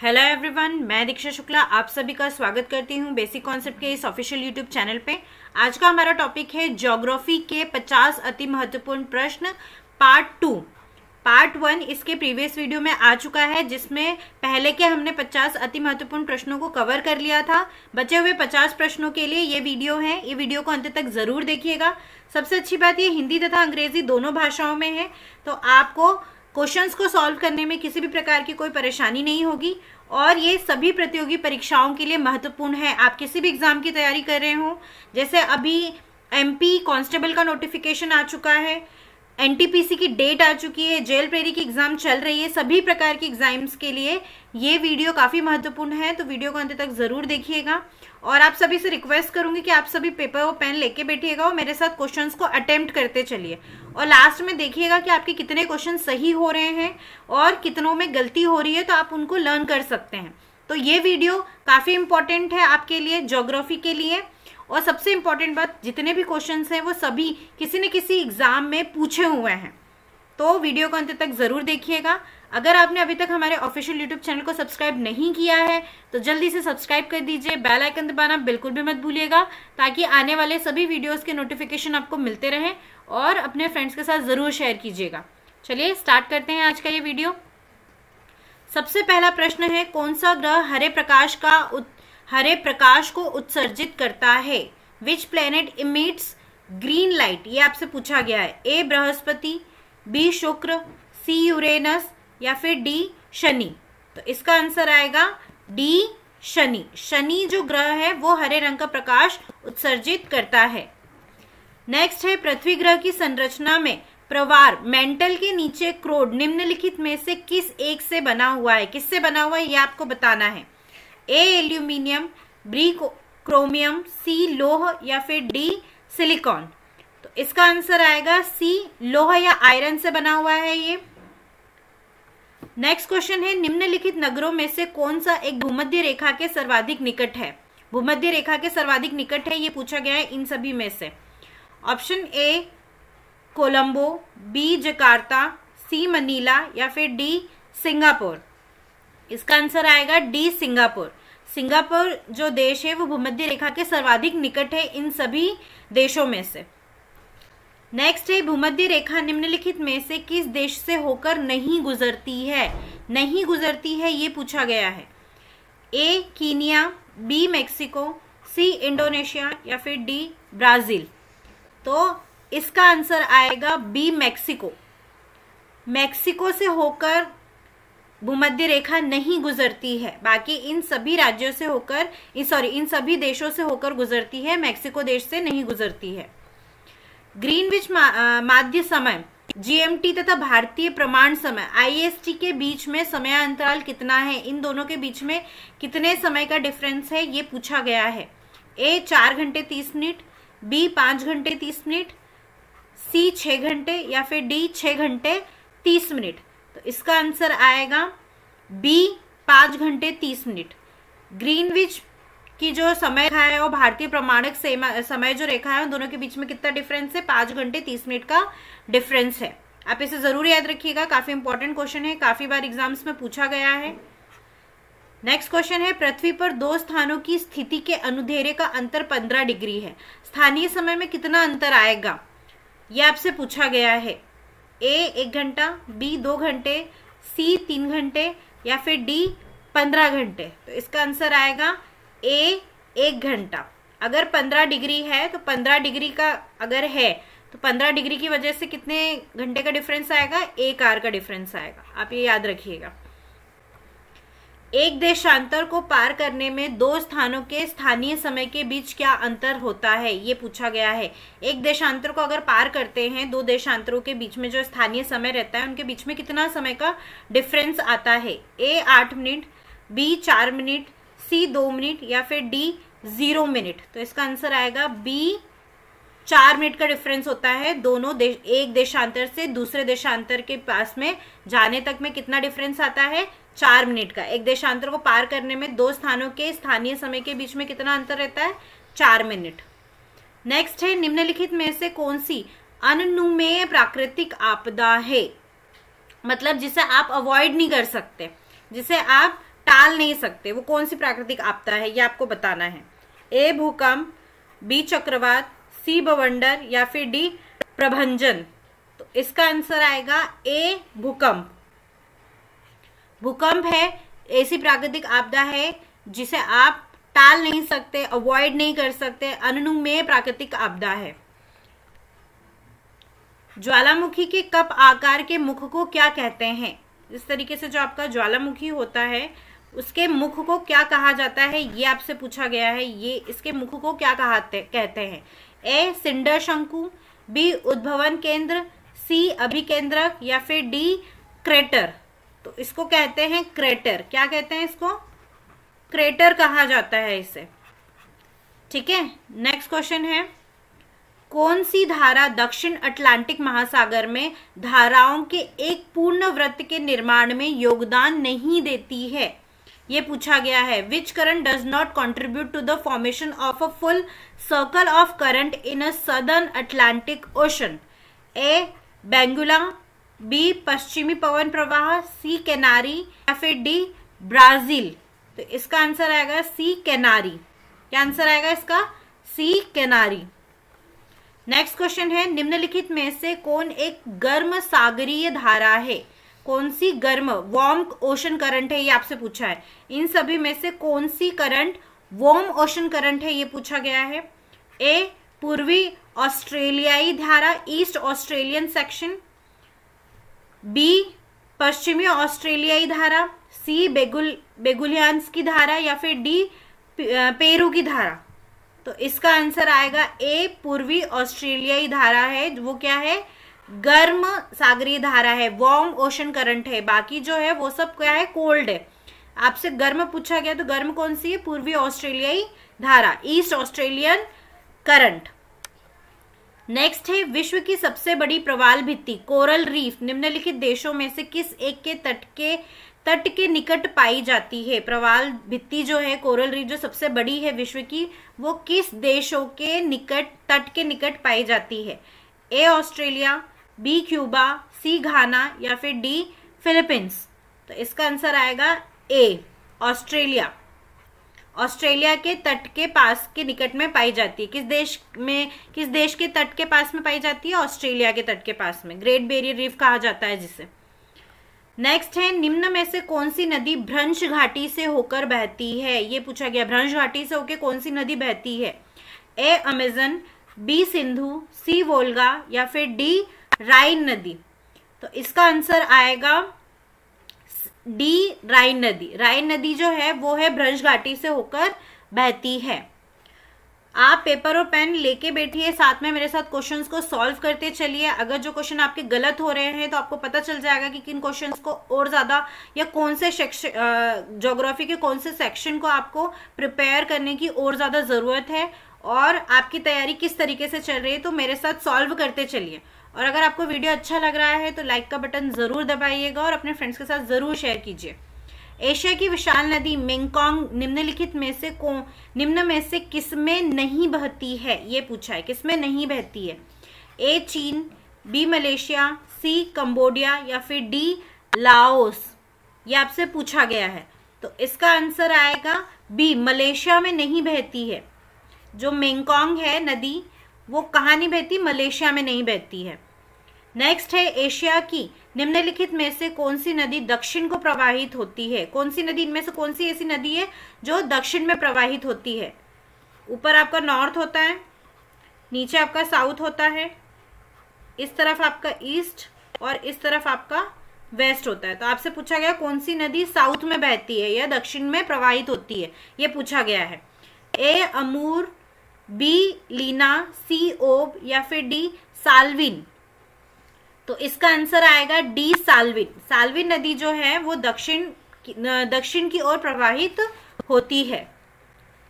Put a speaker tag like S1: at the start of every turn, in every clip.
S1: Hello everyone, मैं दीक्षा शुक्ला आप सभी का स्वागत करती हूं बेसिक कॉन्सेप्ट के इस ऑफिशियल यूट्यूब चैनल पे। आज का हमारा टॉपिक है ज्योग्राफी के 50 अति महत्वपूर्ण प्रश्न पार्ट 2। पार्ट 1 इसके प्रीवियस वीडियो में आ चुका है, जिसमें पहले के हमने 50 अति महत्वपूर्ण प्रश्नों को कवर कर लिया था। बचे हुए 50 प्रश्नों के लिए ये वीडियो है, ये वीडियो को अंत तक जरूर देखिएगा। सबसे अच्छी बात ये हिंदी तथा अंग्रेजी दोनों भाषाओं में है, तो आपको क्वेश्चंस को सॉल्व करने में किसी भी प्रकार की कोई परेशानी नहीं होगी। और ये सभी प्रतियोगी परीक्षाओं के लिए महत्वपूर्ण है। आप किसी भी एग्जाम की तैयारी कर रहे हो, जैसे अभी एमपी कांस्टेबल का नोटिफिकेशन आ चुका है, एनटीपीसी की डेट आ चुकी है, जेल प्रेरी की एग्जाम चल रही है, सभी प्रकार की एग्जाम्स के लिए ये वीडियो काफी महत्वपूर्ण है। तो वीडियो को अंत तक जरूर देखिएगा। और आप सभी से रिक्वेस्ट करूंगी कि आप सभी पेपर और पेन लेके बैठिएगा और मेरे साथ क्वेश्चंस को अटेम्प्ट करते चलिए। और लास्ट में देखिएगा कि आपके कितने क्वेश्चन सही हो रहे हैं और कितनों में गलती हो रही है, तो आप उनको लर्न कर सकते हैं। तो ये वीडियो काफी इंपॉर्टेंट है आपके लिए, ज्योग्राफी के लिए। और सबसे इंपॉर्टेंट बात, जितने भी क्वेश्चंस हैं वो सभी किसी न किसी एग्जाम में पूछे हुए हैं। तो वीडियो को अंत तक जरूर देखिएगा। अगर आपने अभी तक हमारे ऑफिशियल यूट्यूब चैनल को सब्सक्राइब नहीं किया है तो जल्दी से सब्सक्राइब कर दीजिए। बेल आइकन दबाना बिल्कुल भी मत भूलिएगा, ताकि आने वाले सभी वीडियोस के नोटिफिकेशन आपको मिलते रहें। और अपने फ्रेंड्स के साथ जरूर शेयर कीजिएगा। चलिए स्टार्ट करते हैं आज का ये वीडियो। सबसे पहला प्रश्न है, कौन सा ग्रह हरे प्रकाश को उत्सर्जित करता है? Which planet emits green light? ये आपसे पूछा गया है। ए बृहस्पति, बी शुक्र, सी यूरेनस या फिर डी शनि? तो इसका आंसर आएगा डी शनि। शनि जो ग्रह है वो हरे रंग का प्रकाश उत्सर्जित करता है। नेक्स्ट है, पृथ्वी ग्रह की संरचना में प्रवार मेंटल के नीचे क्रोड निम्नलिखित में से किस एक से बना हुआ है? किससे बना हुआ है ये आपको बताना है। ए एल्यूमिनियम, बी क्रोमियम, सी लोह या फिर डी सिलिकॉन? तो इसका आंसर आएगा सी लोह या आयरन से बना हुआ है ये। नेक्स्ट क्वेश्चन है, निम्नलिखित नगरों में से कौन सा एक भूमध्य रेखा के सर्वाधिक निकट है? भूमध्य रेखा के सर्वाधिक निकट है, ये पूछा गया है इन सभी में से। Option A Colombo, B Jakarta, C Manila या फिर डी सिंगापुर? इसका आंसर आएगा डी सिंगापुर। सिंगापुर जो देश है वो भूमध्य रेखा के सर्वाधिक निकट है इन सभी देशों में से। नेक्स्ट है, भूमध्य रेखा निम्नलिखित में से किस देश से होकर नहीं गुजरती है? नहीं गुजरती है ये पूछा गया है। A Kenya, B Mexico, C Indonesia या फिर डी ब्राजील? तो इसका आंसर आएगा बी मैक्सिको। मैक्सिको से होकर भूमध्य रेखा नहीं गुजरती है, बाकी इन सभी राज्यों से होकर इन सभी देशों से होकर गुजरती है, मैक्सिको देश से नहीं गुजरती है। ग्रीनविच माध्य समय जीएमटी तथा भारतीय प्रमाण समय आईएसटी के बीच में समयांतराल कितना है? इन दोनों के बीच में कितने समय का डिफरेंस है ये पूछा गया है। ए 4 घंटे 30 मिनट, बी 5 घंटे 30 मिनट, सी 6 घंटे या फिर डी 6 घंटे 30 मिनट? तो इसका आंसर आएगा बी 5 घंटे 30 मिनट। ग्रीनविच की जो समय रेखा है और भारतीय प्रमाणक समय जो रेखा है उन दोनों के बीच में कितना डिफरेंस है? 5 घंटे 30 मिनट का डिफरेंस है। आप इसे जरूर याद रखिएगा, काफी इंपॉर्टेंट क्वेश्चन है, काफी बार एग्जाम्स में पूछा गया है। नेक्स्ट क्वेश्चन है, पृथ्वी पर दो स्थानों की स्थिति के अनुधेरे का अंतर 15 डिग्री है। स्थानीय समय में कितना अंतर आएगा यह आपसे पूछा गया है। ए 1 घंटा, बी 2 घंटे, सी 3 घंटे या फिर डी 15 घंटे? तो इसका आंसर आएगा ए 1 घंटा। अगर 15 डिग्री है तो 15 डिग्री का अगर है तो 15 डिग्री की वजह से कितने घंटे का डिफरेंस आएगा? 1 आवर का डिफरेंस आएगा। आप ये याद रखिएगा। एक देशांतर को पार करने में दो स्थानों के स्थानीय समय के बीच क्या अंतर होता है? ये पूछा गया है। एक देशांतर को अगर पार करते हैं, दो देशांतरों के बीच में जो स्थानीय समय रहता है उनके बीच में कितना समय का डिफरेंस आता है? ए 8 मिनट, बी 4 मिनट, सी 2 मिनट या फिर डी 0 मिनट? तो इसका आंसर आएगा बी 4 मिनट का डिफरेंस होता है दोनों एक देशांतर से दूसरे देशांतर के पास में जाने तक में कितना डिफरेंस आता है? 4 मिनट का। एक देशांतर को पार करने में दो स्थानों के स्थानीय समय के बीच में कितना अंतर रहता है? 4 मिनट। नेक्स्ट है, निम्नलिखित में से कौन सी अनुमेय प्राकृतिक आपदा है? मतलब जिसे आप अवॉइड नहीं कर सकते, जिसे आप टाल नहीं सकते, वो कौन सी प्राकृतिक आपदा है, ये आपको बताना है। ए भूकंप, बी चक्रवात, सी बवंडर या फिर डी प्रभंजन। तो इसका आंसर आएगा ए भूकंप। भूकंप है ऐसी प्राकृतिक आपदा है जिसे आप टाल नहीं सकते, अवॉइड नहीं कर सकते, अनुमेय प्राकृतिक आपदा है। ज्वालामुखी के कप आकार के मुख को क्या कहते हैं? इस तरीके से जो आपका ज्वालामुखी होता है उसके मुख को क्या कहा जाता है, ये आपसे पूछा गया है। ये इसके मुख को क्या कहते हैं? ए सिंडर शंकु, बी उद्भवन केंद्र, सी अभिकेंद्रक या फिर डी क्रेटर। तो इसको कहते हैं क्रेटर। क्या कहते हैं इसको? क्रेटर कहा जाता है इसे। ठीक है, नेक्स्ट क्वेश्चन है, कौन सी धारा दक्षिण अटलांटिक महासागर में धाराओं के एक पूर्ण वृत्त के निर्माण में योगदान नहीं देती है? ये पूछा गया है। Which current does not contribute to the formation of a full circle of current in a southern Atlantic ocean? A Benguela, B पश्चिमी पवन प्रवाह, सी कैनारी या फिर डी ब्राजील। तो इसका आंसर आएगा सी कैनारी। क्या आंसर आएगा इसका? सी कैनारी। नेक्स्ट क्वेश्चन है, निम्नलिखित में से कौन एक गर्म सागरीय धारा है? कौन सी गर्म वार्म ओशन करंट है, ये आपसे पूछा है। इन सभी में से कौन सी करंट वार्म ओशन करंट है, ये पूछा गया है। ए पूर्वी ऑस्ट्रेलियाई धारा, ईस्ट ऑस्ट्रेलियन सेक्शन, बी पश्चिमी ऑस्ट्रेलियाई धारा, सी बेगुलियांस की धारा या फिर डी पेरू की धारा। तो इसका आंसर आएगा ए पूर्वी ऑस्ट्रेलियाई धारा है। वो क्या है? गर्म सागरीय धारा है, वार्म ओशन करंट है। बाकी जो है वो सब क्या है? कोल्ड है। आपसे गर्म पूछा गया तो गर्म कौन सी है? पूर्वी ऑस्ट्रेलियाई धारा, ईस्ट ऑस्ट्रेलियन करंट। नेक्स्ट है, विश्व की सबसे बड़ी प्रवाल भित्ति कोरल रीफ निम्नलिखित देशों में से किस एक के तट के निकट पाई जाती है? प्रवाल भित्ति जो है, कोरल रीफ जो सबसे बड़ी है विश्व की, वो किस देशों के निकट, तट के निकट पाई जाती है? ए ऑस्ट्रेलिया, बी क्यूबा, सी घाना या फिर डी फिलीपींस। तो इसका आंसर आएगा ए ऑस्ट्रेलिया। ऑस्ट्रेलिया के तट के पास के निकट में पाई जाती है। किस देश के तट के पास में पाई जाती है? ऑस्ट्रेलिया के तट के पास में। ग्रेट बैरियर रीफ कहा जाता है जिसे। नेक्स्ट है, निम्न में से कौन सी नदी भ्रंश घाटी से होकर बहती है? ये पूछा गया, भ्रंश घाटी से होकर कौन सी नदी बहती है? ए अमेजन, बी सिंधु, सी वोल्गा या फिर डी राइन नदी। तो इसका आंसर आएगा डी राइन नदी। राइन नदी जो है वो है भ्रंश घाटी से होकर बहती है। आप पेपर और पेन लेके बैठिए, साथ में मेरे साथ क्वेश्चंस को सॉल्व करते चलिए। अगर जो क्वेश्चन आपके गलत हो रहे हैं तो आपको पता चल जाएगा कि किन क्वेश्चंस को और ज्यादा या कौन से ज्योग्राफी के कौन से सेक्शन को आपको प्रिपेयर करने की और ज्यादा जरूरत है और आपकी तैयारी किस तरीके से चल रही है। तो मेरे साथ सॉल्व करते चलिए। और अगर आपको वीडियो अच्छा लग रहा है तो लाइक का बटन जरूर दबाइएगा और अपने फ्रेंड्स के साथ जरूर शेयर कीजिए। एशिया की विशाल नदी मेंगकोंग निम्नलिखित में से निम्न में से किसमें नहीं बहती है? ये पूछा है, किसमें नहीं बहती है? ए चीन, बी मलेशिया, सी कंबोडिया या फिर डी लाओस। ये आपसे पूछा गया है। तो इसका आंसर आएगा बी, मलेशिया में नहीं बहती है। जो मेंगकोंग है नदी वो कहाँ नहीं बहती? मलेशिया में नहीं बहती है। नेक्स्ट है, एशिया की निम्नलिखित में से कौन सी नदी दक्षिण को प्रवाहित होती है? कौन सी नदी, इनमें से कौन सी ऐसी नदी है जो दक्षिण में प्रवाहित होती है? ऊपर आपका नॉर्थ होता है, नीचे आपका साउथ होता है, इस तरफ आपका ईस्ट और इस तरफ आपका वेस्ट होता है। तो आपसे पूछा गया कौन सी नदी साउथ में बहती है या दक्षिण में प्रवाहित होती है, ये पूछा गया है। ए अमूर, बी लीना, सी ओब या फिर डी साल्विन। तो इसका आंसर आएगा डी साल्विन। साल्विन नदी जो है वो दक्षिण की ओर प्रवाहित होती है।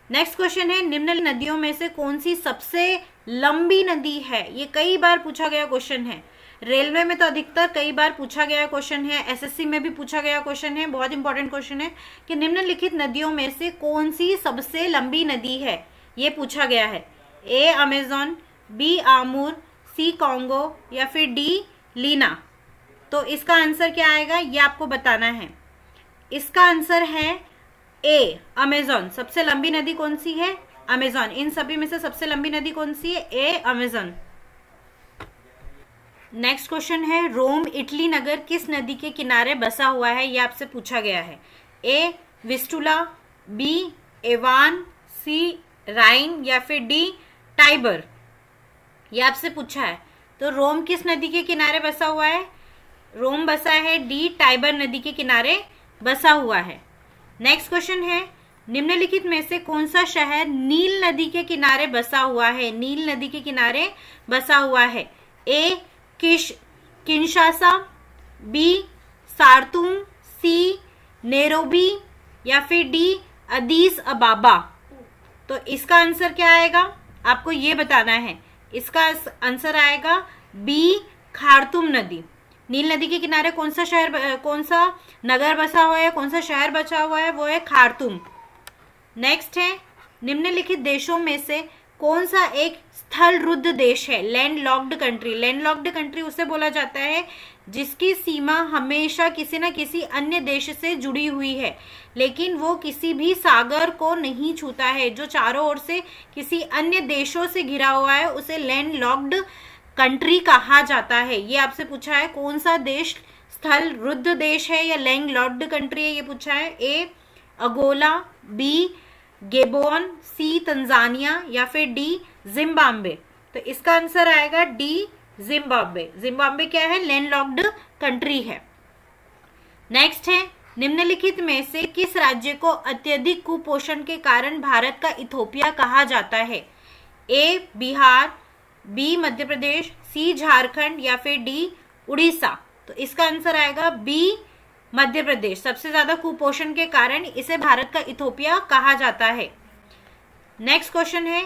S1: नेक्स्ट क्वेश्चन है, निम्न नदियों में से कौन सी सबसे लंबी नदी है? ये कई बार पूछा गया क्वेश्चन है। रेलवे में तो अधिकतर कई बार पूछा गया क्वेश्चन है, एसएससी में भी पूछा गया क्वेश्चन है। बहुत इंपॉर्टेंट क्वेश्चन है कि निम्नलिखित नदियों में से कौन सी सबसे लंबी नदी है, ये पूछा गया है। ए अमेजन, बी आमूर, सी कॉन्गो या फिर डी लीना। तो इसका आंसर क्या आएगा ये आपको बताना है। इसका आंसर है ए अमेजोन। सबसे लंबी नदी कौन सी है? अमेजोन। इन सभी में से सबसे लंबी नदी कौन सी है? ए अमेजोन। नेक्स्ट क्वेश्चन है, रोम इटली नगर किस नदी के किनारे बसा हुआ है? ये आपसे पूछा गया है। ए विस्टुला, बी एवान, सी राइन या फिर डी टाइबर। ये आपसे पूछा है। तो रोम किस नदी के किनारे बसा हुआ है? रोम बसा है डी टाइबर नदी के किनारे बसा हुआ है। नेक्स्ट क्वेश्चन है, निम्नलिखित में से कौन सा शहर नील नदी के किनारे बसा हुआ है? नील नदी के किनारे बसा हुआ है। ए किंशासा, बी सार्तुम, सी नैरोबी या फिर डी अदीस अबाबा। तो इसका आंसर क्या आएगा? आपको ये बताना है। इसका आंसर आएगा बी खार्तुम नदी। नील नदी के किनारे कौन सा शहर, कौन सा नगर बसा हुआ है, कौन सा शहर बचा हुआ है? वो है खार्तुम। नेक्स्ट है, निम्नलिखित देशों में से कौन सा एक स्थल रुद्ध देश है? Land locked country. Land locked country उसे बोला जाता है जिसकी सीमा हमेशा किसी न किसी अन्य देश से जुड़ी हुई है, लेकिन वो किसी भी सागर को नहीं छूता है। जो चारों ओर से किसी अन्य देशों से घिरा हुआ है उसे लैंड लॉक्ड कंट्री कहा जाता है। ये आपसे पूछा है कौन सा देश स्थल रुद्ध देश है या लैंड लॉक्ड कंट्री है, ये पूछा है। ए अगोला, बी गेबोन, सी तंजानिया या फिर डी जिम्बाब्वे। तो इसका आंसर आएगा डी जिम्बाब्वे। जिम्बाब्वे क्या है? लैंड लॉक्ड कंट्री है। नेक्स्ट है, निम्नलिखित में से किस राज्य को अत्यधिक कुपोषण के कारण भारत का इथोपिया कहा जाता है? ए बिहार, बी मध्य प्रदेश, सी झारखंड या फिर डी उड़ीसा। तो इसका आंसर आएगा बी मध्य प्रदेश। सबसे ज्यादा कुपोषण के कारण इसे भारत का इथोपिया कहा जाता है। नेक्स्ट क्वेश्चन है,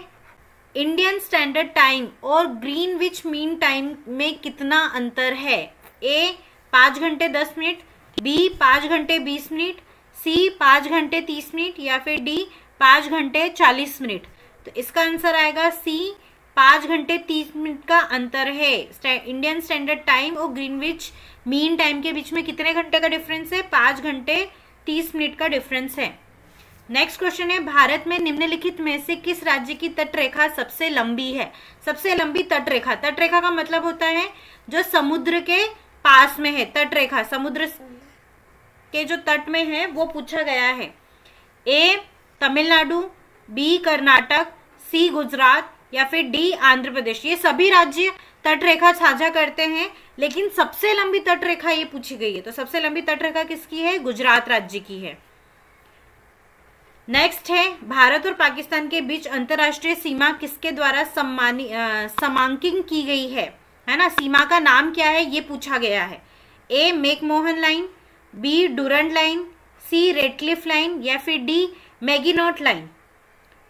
S1: इंडियन स्टैंडर्ड टाइम और ग्रीनविच मीन टाइम में कितना अंतर है? ए 5 घंटे 10 मिनट, बी 5 घंटे 20 मिनट, सी 5 घंटे 30 मिनट या फिर डी 5 घंटे 40 मिनट। तो इसका आंसर आएगा सी 5 घंटे 30 मिनट का अंतर है। इंडियन स्टैंडर्ड टाइम और ग्रीनविच मीन टाइम के बीच में कितने घंटे का डिफरेंस है? 5 घंटे 30 मिनट का डिफरेंस है। नेक्स्ट क्वेश्चन है, भारत में निम्नलिखित में से किस राज्य की तटरेखा सबसे लंबी है? सबसे लंबी तटरेखा। तटरेखा का मतलब होता है जो समुद्र के पास में है। तटरेखा समुद्र के जो तट में है वो पूछा गया है। ए तमिलनाडु, बी कर्नाटक, सी गुजरात या फिर डी आंध्र प्रदेश। ये सभी राज्य तटरेखा साझा करते हैं, लेकिन सबसे लंबी तटरेखा ये पूछी गई है। तो सबसे लंबी तटरेखा किसकी है? गुजरात राज्य की है। नेक्स्ट है, भारत और पाकिस्तान के बीच अंतरराष्ट्रीय सीमा किसके द्वारा समांकित की गई है ना? सीमा का नाम क्या है ये पूछा गया है। A McMahon line, B Durand line, C Radcliffe line या फिर डी मैगिनोट लाइन।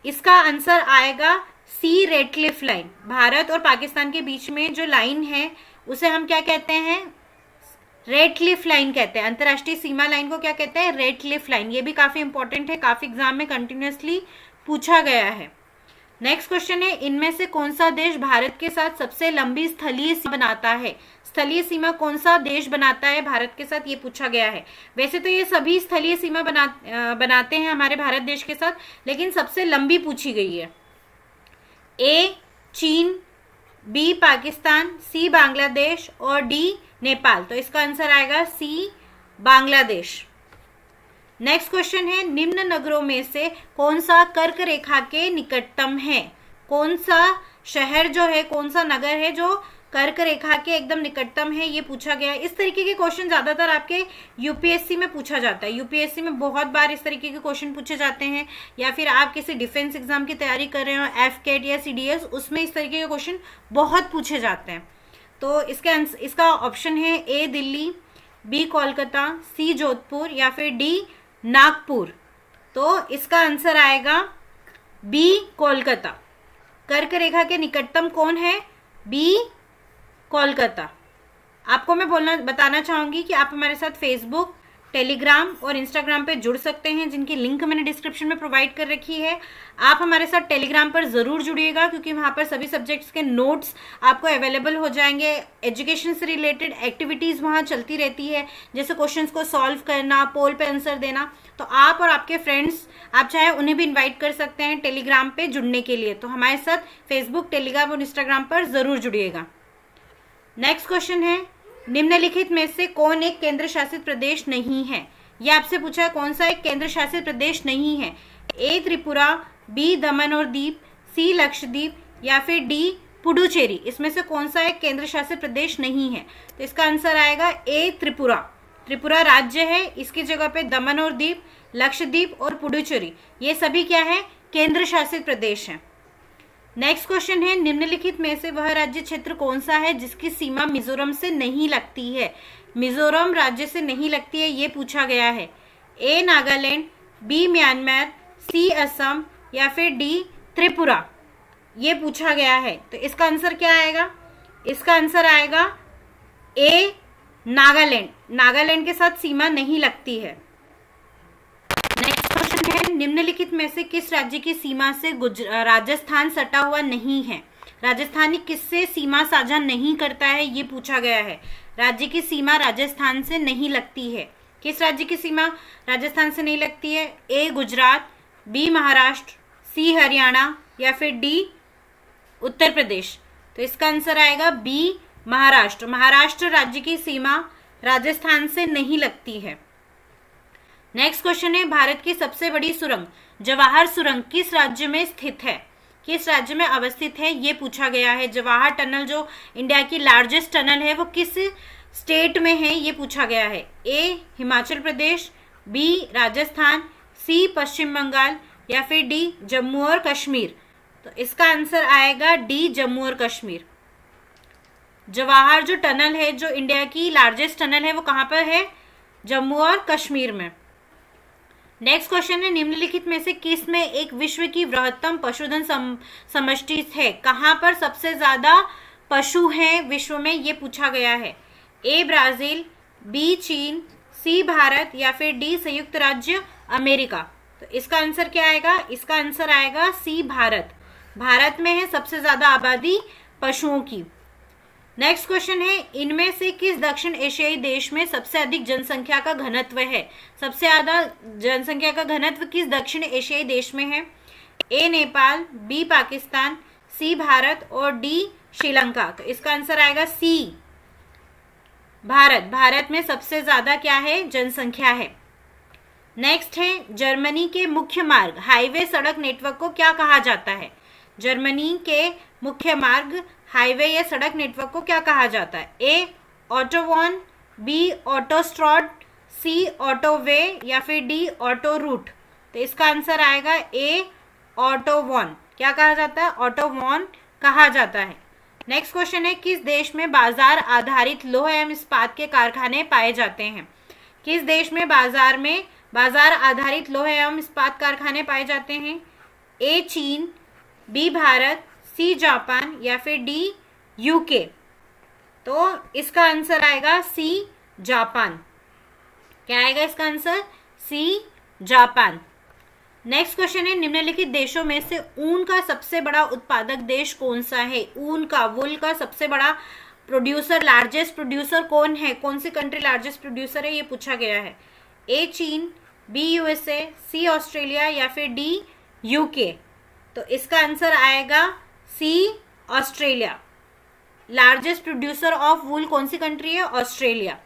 S1: इसका आंसर आएगा सी रेडक्लिफ लाइन। भारत और पाकिस्तान के बीच में जो लाइन है उसे हम क्या कहते हैं? रेडक्लिफ लाइन कहते हैं। अंतरराष्ट्रीय सीमा लाइन को क्या कहते हैं? Radcliffe line. ये भी काफी इंपॉर्टेंट है, काफी एग्जाम में कंटिन्यूअसली पूछा गया है। नेक्स्ट क्वेश्चन है, इनमें से कौन सा देश भारत के साथ सबसे लंबी स्थलीय सीमा बनाता है? स्थलीय सीमा कौन सा देश बनाता है भारत के साथ, ये पूछा गया है। वैसे तो ये सभी स्थलीय सीमा बनाते हैं हमारे भारत देश के साथ, लेकिन सबसे लंबी पूछी गई है। ए चीन, बी पाकिस्तान, सी बांग्लादेश और डी नेपाल। तो इसका आंसर आएगा सी बांग्लादेश। नेक्स्ट क्वेश्चन है, निम्न नगरों में से कौन सा कर्क रेखा के निकटतम है? कौन सा शहर जो है, कौन सा नगर है जो कर्क रेखा के एकदम निकटतम है, ये पूछा गया है। इस तरीके के क्वेश्चन ज्यादातर आपके यूपीएससी में पूछा जाता है। यूपीएससी में बहुत बार इस तरीके के क्वेश्चन पूछे जाते हैं, या फिर आप किसी डिफेंस एग्जाम की तैयारी कर रहे हो, एफकेट या सीडीएस, उसमें इस तरीके के क्वेश्चन बहुत पूछे जाते हैं। तो इसका ऑप्शन है ए दिल्ली, बी कोलकाता, सी जोधपुर या फिर डी नागपुर। तो इसका आंसर आएगा बी कोलकाता। कर्क रेखा के निकटतम कौन है? बी कोलकाता। आपको मैं बताना चाहूंगी कि आप हमारे साथ फेसबुक, टेलीग्राम और इंस्टाग्राम पे जुड़ सकते हैं, जिनकी लिंक मैंने डिस्क्रिप्शन में प्रोवाइड कर रखी है। आप हमारे साथ टेलीग्राम पर ज़रूर जुड़िएगा, क्योंकि वहाँ पर सभी सब्जेक्ट्स के नोट्स आपको अवेलेबल हो जाएंगे। एजुकेशन से रिलेटेड एक्टिविटीज़ वहाँ चलती रहती है, जैसे क्वेश्चंस को सॉल्व करना, पोल पे आंसर देना। तो आप और आपके फ्रेंड्स, आप चाहे उन्हें भी इन्वाइट कर सकते हैं टेलीग्राम पे जुड़ने के लिए। तो हमारे साथ फेसबुक, टेलीग्राम और इंस्टाग्राम पर ज़रूर जुड़िएगा। नेक्स्ट क्वेश्चन है, निम्नलिखित में से कौन एक केंद्र शासित प्रदेश नहीं है? यह आपसे पूछा है कौन सा एक केंद्र शासित प्रदेश नहीं है। ए त्रिपुरा, बी दमन और दीप, सी लक्षद्वीप या फिर डी पुडुचेरी। इसमें से कौन सा एक केंद्र शासित प्रदेश नहीं है? तो इसका आंसर आएगा ए त्रिपुरा। त्रिपुरा राज्य है, इसकी जगह पे दमन और दीप, लक्षद्वीप और पुडुचेरी ये सभी क्या है? केंद्र शासित प्रदेश है। नेक्स्ट क्वेश्चन है, निम्नलिखित में से वह राज्य क्षेत्र कौन सा है जिसकी सीमा मिजोरम से नहीं लगती है? मिजोरम राज्य से नहीं लगती है, ये पूछा गया है। ए नागालैंड, बी म्यांमार, सी असम या फिर डी त्रिपुरा, ये पूछा गया है। तो इसका आंसर क्या आएगा? इसका आंसर आएगा ए नागालैंड। नागालैंड के साथ सीमा नहीं लगती है। नेक्स्ट क्वेश्चन है, निम्नलिखित में से किस राज्य की सीमा से राजस्थान सटा हुआ नहीं है? राजस्थानी किससे सीमा साझा नहीं करता है, ये पूछा गया है। राज्य की सीमा राजस्थान से नहीं लगती है। किस राज्य की सीमा राजस्थान से नहीं लगती है? ए गुजरात, बी महाराष्ट्र, सी हरियाणा या फिर डी उत्तर प्रदेश। तो इसका आंसर आएगा बी महाराष्ट्र। महाराष्ट्र राज्य की सीमा राजस्थान से नहीं लगती है। नेक्स्ट क्वेश्चन है, भारत की सबसे बड़ी सुरंग जवाहर सुरंग किस राज्य में स्थित है? किस राज्य में अवस्थित है, ये पूछा गया है। जवाहर टनल जो इंडिया की लार्जेस्ट टनल है वो किस स्टेट में है, ये पूछा गया है। ए हिमाचल प्रदेश, बी राजस्थान, सी पश्चिम बंगाल या फिर डी जम्मू और कश्मीर। तो इसका आंसर आएगा डी जम्मू और कश्मीर। जवाहर जो टनल है, जो इंडिया की लार्जेस्ट टनल है, वो कहाँ पर है? जम्मू और कश्मीर में। नेक्स्ट क्वेश्चन है, निम्नलिखित में से किस में एक विश्व की बृहत्तम पशुधन समष्टि है? कहाँ पर सबसे ज्यादा पशु हैं विश्व में, ये पूछा गया है। ए ब्राजील, बी चीन, सी भारत या फिर डी संयुक्त राज्य अमेरिका। तो इसका आंसर क्या आएगा? इसका आंसर आएगा सी भारत। भारत में है सबसे ज्यादा आबादी पशुओं की। नेक्स्ट क्वेश्चन है, इनमें से किस दक्षिण एशियाई देश में सबसे अधिक जनसंख्या का घनत्व है? सबसे ज्यादा जनसंख्या का घनत्व किस दक्षिण एशियाई देश में है? ए नेपाल, बी पाकिस्तान, सी भारत और डी श्रीलंका। तो इसका आंसर आएगा सी भारत। भारत में सबसे ज्यादा क्या है? जनसंख्या है। नेक्स्ट है, जर्मनी के मुख्य मार्ग हाईवे सड़क नेटवर्क को क्या कहा जाता है? जर्मनी के मुख्य मार्ग हाईवे या सड़क नेटवर्क को क्या कहा जाता है? ए ऑटोवान, बी ऑटोस्ट्रॉड, सी ऑटोवे या फिर डी ऑटो रूट। तो इसका आंसर आएगा ए ऑटोवान। क्या कहा जाता है? ऑटोवान कहा जाता है। नेक्स्ट क्वेश्चन है, किस देश में बाजार आधारित लौह एवं इस्पात के कारखाने पाए जाते हैं? किस देश में बाजार आधारित लौह एवं इस्पात कारखाने पाए जाते हैं? ए चीन, बी भारत, सी जापान या फिर डी यूके। तो इसका आंसर आएगा सी जापान। क्या आएगा इसका answer? C Japan. Next question है, निम्नलिखित देशों में से ऊन का सबसे बड़ा उत्पादक देश कौन सा है? ऊन का, वुल का सबसे बड़ा प्रोड्यूसर, लार्जेस्ट प्रोड्यूसर कौन है? कौन सी कंट्री लार्जेस्ट प्रोड्यूसर है, ये पूछा गया है। ए चीन, बी यूएसए, सी ऑस्ट्रेलिया या फिर डी यूके। तो इसका आंसर आएगा C Australia. Largest producer of wool कौन सी कंट्री है? ऑस्ट्रेलिया।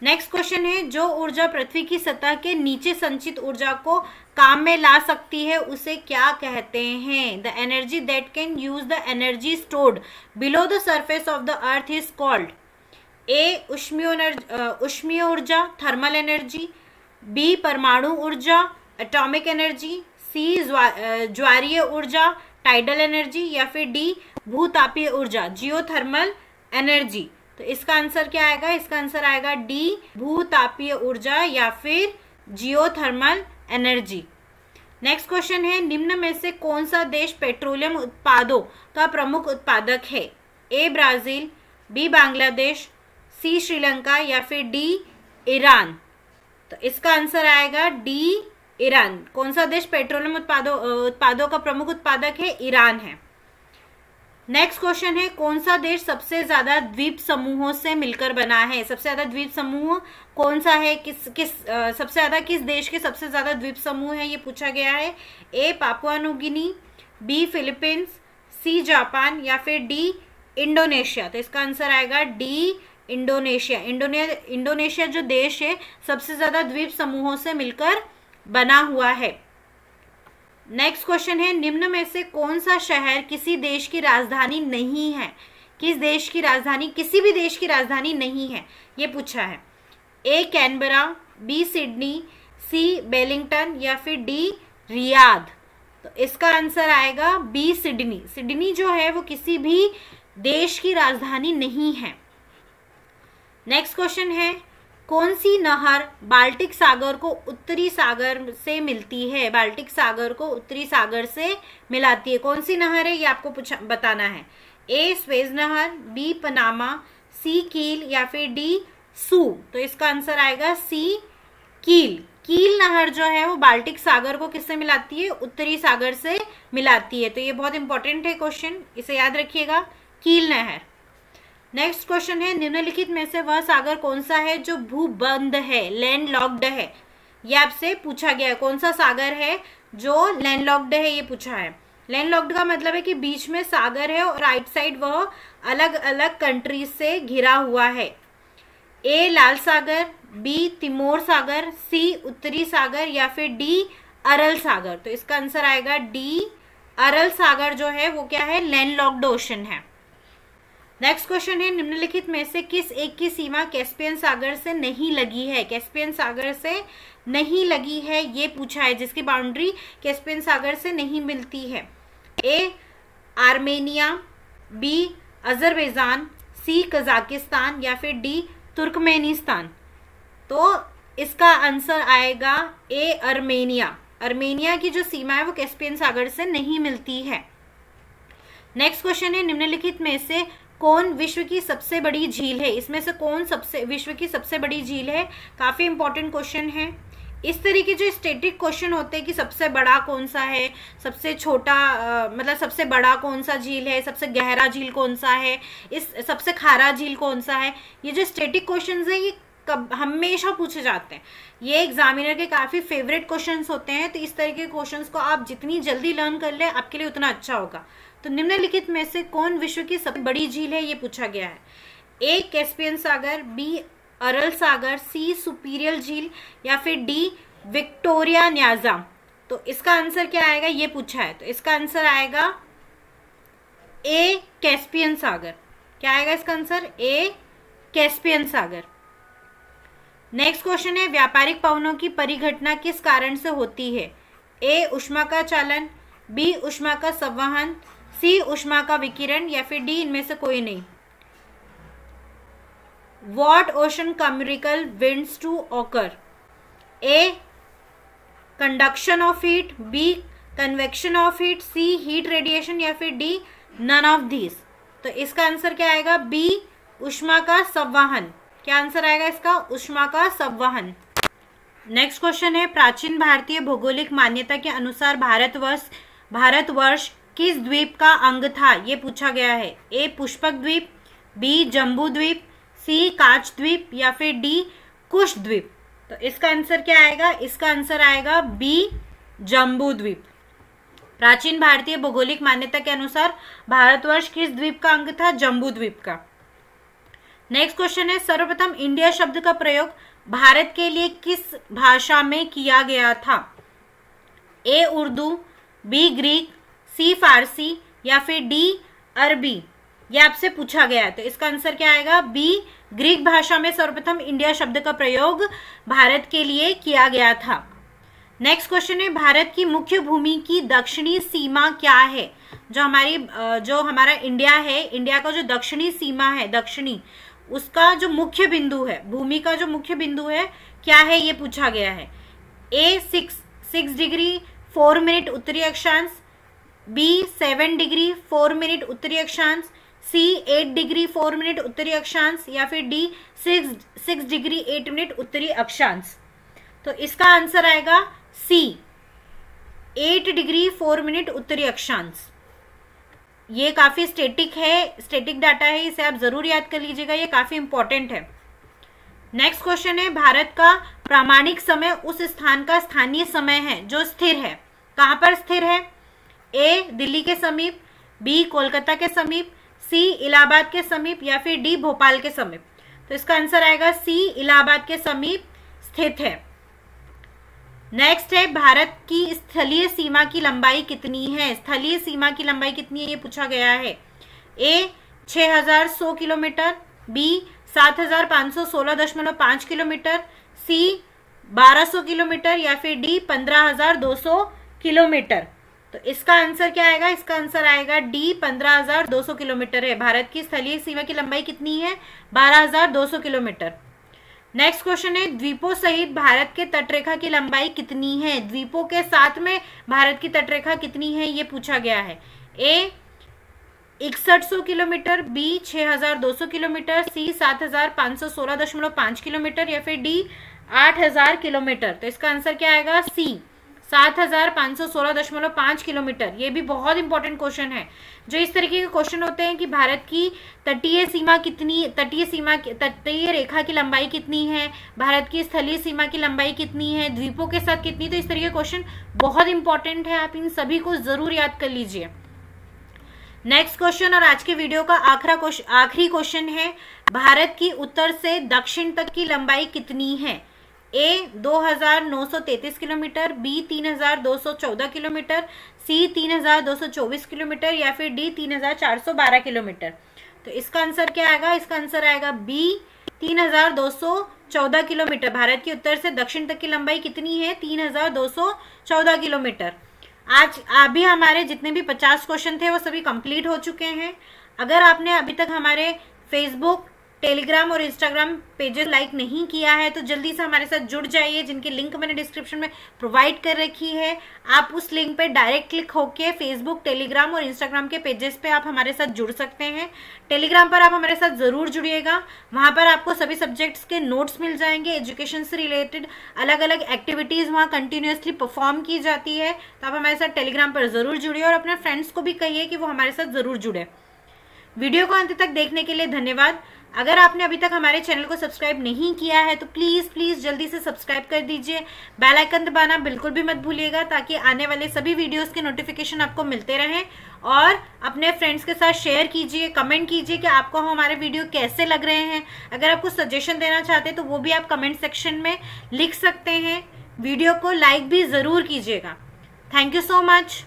S1: नेक्स्ट क्वेश्चन है, जो ऊर्जा पृथ्वी की सतह के नीचे संचित ऊर्जा को काम में ला सकती है उसे क्या कहते हैं? The energy that can use the energy stored below the surface of the earth is called. A ऊष्मीय ऊर्जा, थर्मल एनर्जी, बी परमाणु ऊर्जा, एटॉमिक एनर्जी, सी ज्वारीय ऊर्जा, टाइडल एनर्जी या फिर डी भूतापीय ऊर्जा, जियोथर्मल एनर्जी। तो इसका आंसर क्या आएगा? इसका आंसर आएगा डी भूतापीय ऊर्जा या फिर जियोथर्मल एनर्जी। नेक्स्ट क्वेश्चन है, निम्न में से कौन सा देश पेट्रोलियम उत्पादों का प्रमुख उत्पादक है? ए ब्राजील, बी बांग्लादेश, सी श्रीलंका या फिर डी ईरान। तो इसका आंसर आएगा डी, ईरान। कौन सा देश पेट्रोलियम उत्पादों का प्रमुख उत्पादक है? ईरान है। नेक्स्ट क्वेश्चन है, कौन सा देश सबसे ज्यादा द्वीप समूहों से मिलकर बना है? सबसे ज्यादा द्वीप समूह कौन सा है? सबसे ज्यादा किस देश के सबसे ज्यादा द्वीप समूह है, ये पूछा गया है। A Papua New Guinea, B Philippines, C Japan या फिर डी इंडोनेशिया। तो इसका आंसर आएगा डी, इंडोनेशिया। इंडोनेशिया जो देश है सबसे ज्यादा द्वीप समूहों से मिलकर बना हुआ है। नेक्स्ट क्वेश्चन है, निम्न में से कौन सा शहर किसी देश की राजधानी नहीं है? किस देश की राजधानी, किसी भी देश की राजधानी नहीं है, ये पूछा है। ए कैनबरा, बी सिडनी, सी वेलिंगटन या फिर डी रियाद। तो इसका आंसर आएगा बी, सिडनी। सिडनी जो है वो किसी भी देश की राजधानी नहीं है। नेक्स्ट क्वेश्चन है, कौन सी नहर बाल्टिक सागर को उत्तरी सागर से मिलती है? बाल्टिक सागर को उत्तरी सागर से मिलाती है, कौन सी नहर है, ये आपको बताना है। ए स्वेज नहर, बी पनामा, सी कील या फिर डी सू। तो इसका आंसर आएगा सी, कील। कील नहर जो है वो बाल्टिक सागर को किससे मिलाती है? उत्तरी सागर से मिलाती है। तो ये बहुत इंपॉर्टेंट है क्वेश्चन, इसे याद रखिएगा, कील नहर। नेक्स्ट क्वेश्चन है, निम्नलिखित में से वह सागर कौन सा है जो भूबंध है, लैंड लॉक्ड है? ये आपसे पूछा गया है, कौन सा सागर है जो लैंड लॉक्ड है, ये पूछा है। लैंड लॉक्ड का मतलब है कि बीच में सागर है और राइट साइड वह अलग अलग कंट्रीज से घिरा हुआ है। ए लाल सागर, बी तिमोर सागर, सी उत्तरी सागर या फिर डी अरल सागर। तो इसका आंसर आएगा डी, अरल सागर जो है वो क्या है? लैंड लॉक्ड ओशन है। नेक्स्ट क्वेश्चन है, निम्नलिखित में से किस एक की सीमा कैस्पियन सागर से नहीं लगी है? कैस्पियन सागर से नहीं लगी है, ये पूछा है, जिसकी बाउंड्री कैस्पियन सागर से नहीं मिलती है। ए आर्मेनिया, बी अजरबैजान, सी कजाकिस्तान या फिर डी तुर्कमेनिस्तान। तो इसका आंसर आएगा ए आर्मेनिया। आर्मेनिया की जो सीमा है वो कैस्पियन सागर से नहीं मिलती है। नेक्स्ट क्वेश्चन है, निम्नलिखित में से कौन विश्व की सबसे बड़ी झील है? इसमें से कौन विश्व की सबसे बड़ी झील है? काफी इंपॉर्टेंट क्वेश्चन है। इस तरीके जो स्टैटिक क्वेश्चन होते हैं कि सबसे बड़ा कौन सा है, सबसे छोटा मतलब सबसे बड़ा कौन सा झील है, सबसे गहरा झील कौन सा है, इस सबसे खारा झील कौन सा है, ये जो स्टैटिक क्वेश्चंस है ये हमेशा पूछे जाते हैं। ये एग्जामिनर के काफी फेवरेट क्वेश्चंस होते हैं। तो इस तरह के क्वेश्चंस को आप जितनी जल्दी लर्न कर ले आपके लिए उतना अच्छा होगा। तो निम्नलिखित में से कौन विश्व की सबसे बड़ी झील है, ये पूछा गया है। ए कैस्पियन सागर, बी अरल सागर, सी सुपीरियर झील या फिर डी विक्टोरिया न्याजा। तो इसका आंसर क्या आएगा, ये पूछा है। तो इसका आंसर आएगा ए कैस्पियन सागर। क्या आएगा इसका आंसर? ए कैस्पियन सागर। नेक्स्ट क्वेश्चन है, व्यापारिक पवनों की परिघटना किस कारण से होती है? ए ऊष्मा का चालन, बी ऊष्मा का संवहन, सी ऊष्मा का विकिरण या फिर डी इनमें से कोई नहीं। व्हाट ओशन कम्युनिकल winds to occur? A conduction of heat, B convection of heat, C heat radiation या फिर डी नन ऑफ दीज। तो इसका आंसर क्या आएगा? बी ऊष्मा का संवहन। क्या आंसर आएगा इसका? ऊष्मा का संवहन। नेक्स्ट क्वेश्चन है, प्राचीन भारतीय भौगोलिक मान्यता के अनुसार भारतवर्ष किस द्वीप का अंग था? ये पूछा गया है। ए पुष्पक द्वीप, बी जम्बू द्वीप, सी काच द्वीप या फिर डी कुश द्वीप। तो इसका आंसर क्या आएगा? इसका आंसर आएगा बी जम्बू द्वीप। प्राचीन भारतीय भौगोलिक मान्यता के अनुसार भारतवर्ष किस द्वीप का अंग था? जम्बू द्वीप का। नेक्स्ट क्वेश्चन है, सर्वप्रथम इंडिया शब्द का प्रयोग भारत के लिए किस भाषा में किया गया था? ए उर्दू, बी ग्रीक, सी फारसी या फिर डी अरबी। ये आपसे पूछा गया है। तो इसका आंसर क्या आएगा? बी ग्रीक भाषा में सर्वप्रथम इंडिया शब्द का प्रयोग भारत के लिए किया गया था। नेक्स्ट क्वेश्चन है, भारत की मुख्य भूमि की दक्षिणी सीमा क्या है? जो हमारा इंडिया है, इंडिया का जो दक्षिणी सीमा है, दक्षिणी, उसका जो मुख्य बिंदु है, भूमि का जो मुख्य बिंदु है क्या है, ये पूछा गया है। ए 6 डिग्री 4 मिनट उत्तरी अक्षांश, बी 7 डिग्री 4 मिनट उत्तरी अक्षांश, सी 8 डिग्री 4 मिनट उत्तरी अक्षांश या फिर डी 6 डिग्री 8 मिनट उत्तरी अक्षांश। तो इसका आंसर आएगा सी, 8 डिग्री 4 मिनट उत्तरी अक्षांश। ये काफी स्टैटिक है, स्टैटिक डाटा है, इसे आप जरूर याद कर लीजिएगा, ये काफी इंपॉर्टेंट है। नेक्स्ट क्वेश्चन है, भारत का प्रामाणिक समय उस स्थान का स्थानीय समय है जो स्थिर है। कहां पर स्थिर है? ए दिल्ली के समीप, बी कोलकाता के समीप, सी इलाहाबाद के समीप, या फिर डी भोपाल के समीप। तो इसका आंसर आएगा सी, इलाहाबाद के समीप स्थित है। नेक्स्ट है, भारत की स्थलीय सीमा की लंबाई कितनी है? स्थलीय सीमा की लंबाई कितनी है ये पूछा गया है। ए 6100 किलोमीटर, बी 7516.5 किलोमीटर, सी 1200 किलोमीटर, या फिर डी 15200 किलोमीटर। तो इसका आंसर क्या आएगा? इसका आंसर आएगा डी, 15200 किलोमीटर है। भारत की स्थलीय सीमा की लंबाई कितनी है? 12200 किलोमीटर। नेक्स्ट क्वेश्चन है, द्वीपों सहित भारत के तटरेखा की लंबाई कितनी है? द्वीपों के साथ में भारत की तटरेखा कितनी है ये पूछा गया है। ए 6100 किलोमीटर, बी 6200 किलोमीटर, सी 7516.5 किलोमीटर, या फिर डी 8000 किलोमीटर। तो इसका आंसर क्या आएगा? सी, 7516.5 किलोमीटर। ये भी बहुत इंपॉर्टेंट क्वेश्चन है। जो इस तरीके के क्वेश्चन होते हैं कि भारत की तटीय सीमा कितनी, तटीय रेखा की लंबाई कितनी है, भारत की स्थलीय सीमा की लंबाई कितनी है, द्वीपों के साथ कितनी, तो इस तरीके के क्वेश्चन बहुत इंपॉर्टेंट है। आप इन सभी को जरूर याद कर लीजिए। नेक्स्ट क्वेश्चन और आज के वीडियो का आखिरी क्वेश्चन है, भारत की उत्तर से दक्षिण तक की लंबाई कितनी है? ए 2933 किलोमीटर, बी 3214 किलोमीटर, सी 3224 किलोमीटर, या फिर डी 3412 किलोमीटर। तो इसका आंसर क्या आएगा? इसका आंसर आएगा बी, 3214 किलोमीटर। भारत की उत्तर से दक्षिण तक की लंबाई कितनी है? 3214 किलोमीटर। आज अभी हमारे जितने भी 50 क्वेश्चन थे वो सभी कंप्लीट हो चुके हैं। अगर आपने अभी तक हमारे फेसबुक, टेलीग्राम और इंस्टाग्राम पेजेस लाइक नहीं किया है तो जल्दी से हमारे साथ जुड़ जाइए, जिनकी लिंक मैंने डिस्क्रिप्शन में प्रोवाइड कर रखी है। आप उस लिंक पे डायरेक्ट क्लिक होके फेसबुक, टेलीग्राम और इंस्टाग्राम के पेजेस पे आप हमारे साथ जुड़ सकते हैं। टेलीग्राम पर आप हमारे साथ जरूर जुड़िएगा, वहां पर आपको सभी सब्जेक्ट्स के नोट्स मिल जाएंगे। एजुकेशन से रिलेटेड अलग अलग एक्टिविटीज वहाँ कंटिन्यूसली परफॉर्म की जाती है। तो आप हमारे साथ टेलीग्राम पर जरूर जुड़िए और अपने फ्रेंड्स को भी कहिए कि वो हमारे साथ जरूर जुड़े। वीडियो को अंत तक देखने के लिए धन्यवाद। अगर आपने अभी तक हमारे चैनल को सब्सक्राइब नहीं किया है तो प्लीज जल्दी से सब्सक्राइब कर दीजिए। बेल आइकन दबाना बिल्कुल भी मत भूलिएगा, ताकि आने वाले सभी वीडियोस के नोटिफिकेशन आपको मिलते रहें। और अपने फ्रेंड्स के साथ शेयर कीजिए, कमेंट कीजिए कि आपको हमारे वीडियो कैसे लग रहे हैं। अगर आप कुछ सजेशन देना चाहते हैं तो वो भी आप कमेंट सेक्शन में लिख सकते हैं। वीडियो को लाइक भी जरूर कीजिएगा। Thank you so much.